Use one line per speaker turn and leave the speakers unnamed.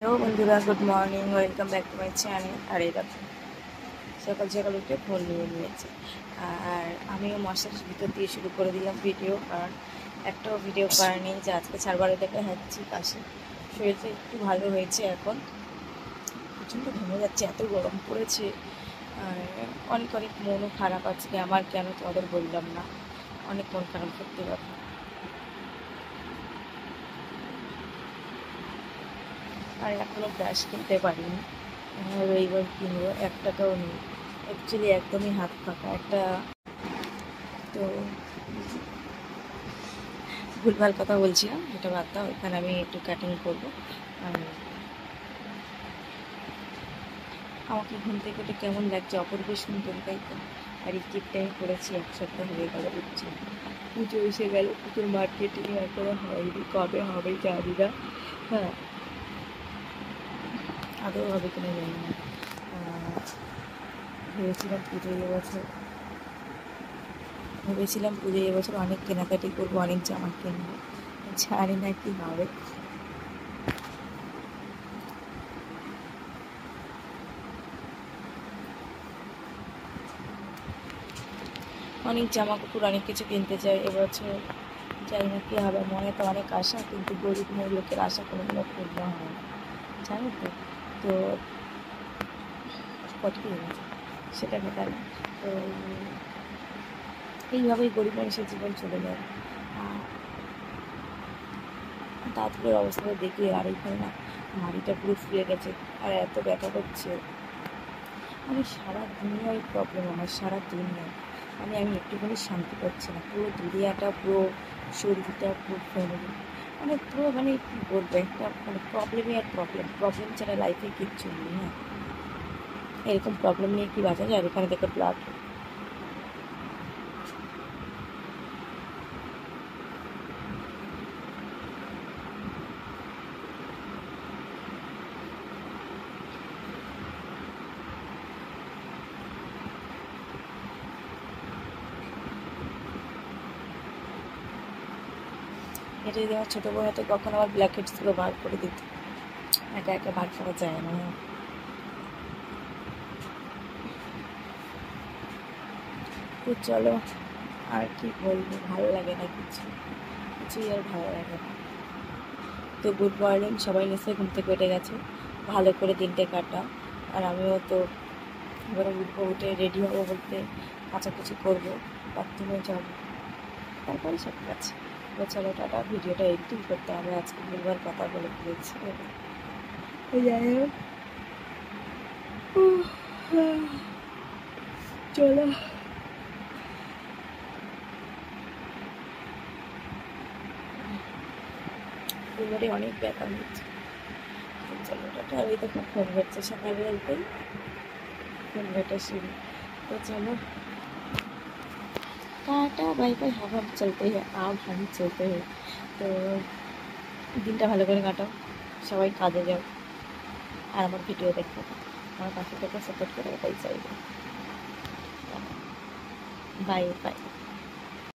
Hello বন্ধুরা, good morning, welcome back to my channel. আর এই দেখো সকাল সকাল উঠে ফোন নিয়ে নিয়েছে, আর আমিও মশার ভিতর দিয়ে শুরু করে দিলাম ভিডিও, কারণ একটাও ভিডিও করেনি যে আজকে ছাড়বারে দেখে হাঁটছি পাশে। শরীরটা একটু ভালো হয়েছে, এখন প্রচণ্ড ঘেমে যাচ্ছে, এত গরম পড়েছে। আর অনেক অনেক মনও খারাপ আজকে আমার, কেন তোমাদের বললাম না, অনেক মন খারাপ সত্যি কথা। আর এখনও ব্রাশ কিনতে পারিনি, রবিবার কিনবো, 1 টাকাও নেই অ্যাকচুয়ালি, একদমই হাত ফাঁকা একটা। তো ভুলভাল কথা বলছিলাম, এটা বাদ দাও, এখানে আমি একটু কাটিং করবো। আর আমাকে ঘুম থেকে উঠে কেমন লাগছে, অপূর্ব সুন্দর, তাই তো। আর এই টিপটা আমি করেছি 1 সপ্তাহ হয়ে গেল, বুঝছি। পুজো এসে গেল, পুজোর মার্কেটিং এখনো হয়নি, কবে হবে জানি না। হ্যাঁ, আদৌ হবে কিনা জানি না। ভেবেছিলাম পুজোয় এবছর অনেক কেনাকাটি করবো, অনেক জামা কিনবো, জানি না কি হবে। অনেক জামা কাপড়, অনেক কিছু কিনতে চাই এবছর, জানি না কী হবে। মনে তো অনেক আশা, কিন্তু গরিব লোকের আশা কোনোদিনও পূর্ণ হয় না, জানো তো। তো কত কি হয়েছে সেটা ব্যাপার না। তো এইভাবেই গরিব মানুষের জীবন চলে যাবে। দাঁতগুলোর অবস্থাটা দেখলে আর এইখানে না মাড়িটা পুরো ফুলে গেছে, আর এত ব্যথা করছে। মানে সারা দুনিয়ায় প্রবলেম, আমার সারা দুনিয়ায়। আমি একটুখানি শান্তি পাচ্ছি না, পুরো দুনিয়াটা, পুরো শরীরটা, পুরো ফ্যামিলি, মানে পুরো, মানে কী বলবো, একটা মানে প্রবলেমই আর প্রবলেম, প্রবলেম ছাড়া লাইফে কিচ্ছু নেই। হ্যাঁ, এরকম প্রবলেম নিয়ে কি বাঁচা যায়? এখানে দেখো ব্লাড। এটা যদি আমার ছোটো বোন হতো, কখন আমার ব্ল্যাক হেডসগুলো বার করে দিত, একা একা বার করা যায় না। তো চলো, আর কি বলবো, ভালো লাগে না কিছু, কিছুই আর ভালো লাগে না। তো গুড মর্নিং, সবাই নিশ্চয়ই ঘুম থেকে উঠে গেছে, ভালো করে দিনটা কাটা। আর আমিও তো এবারে উঠবো, উঠে রেডি হবো বলতে কাচাকুচি করবো, বাথরুমে যাবো, তারপরে সব কাজ। তো চলো টাটা, ভিডিওটা এডিটিং করতে হবে, আজকে ভুলবার কথা বলে ফেলেছি। যাই হোক, চলো, কোমরে অনেক ব্যথা হচ্ছে। চলো টাটা। আর ওই দেখো ফোন ঘাটছে, সকালবেলাতেই ফোন ঘাটা শুরু। तो चलो टाटा बाय बाय, हम चलते हैं, अब हम चलते हैं। তো দিনটা ভালো করে কাটাও, সবাই কাজে যাও, আর আমার ভিডিও দেখো, আমার পাশে থেকে সাপোর্ট করে, এটাই চাইবে। Bye bye.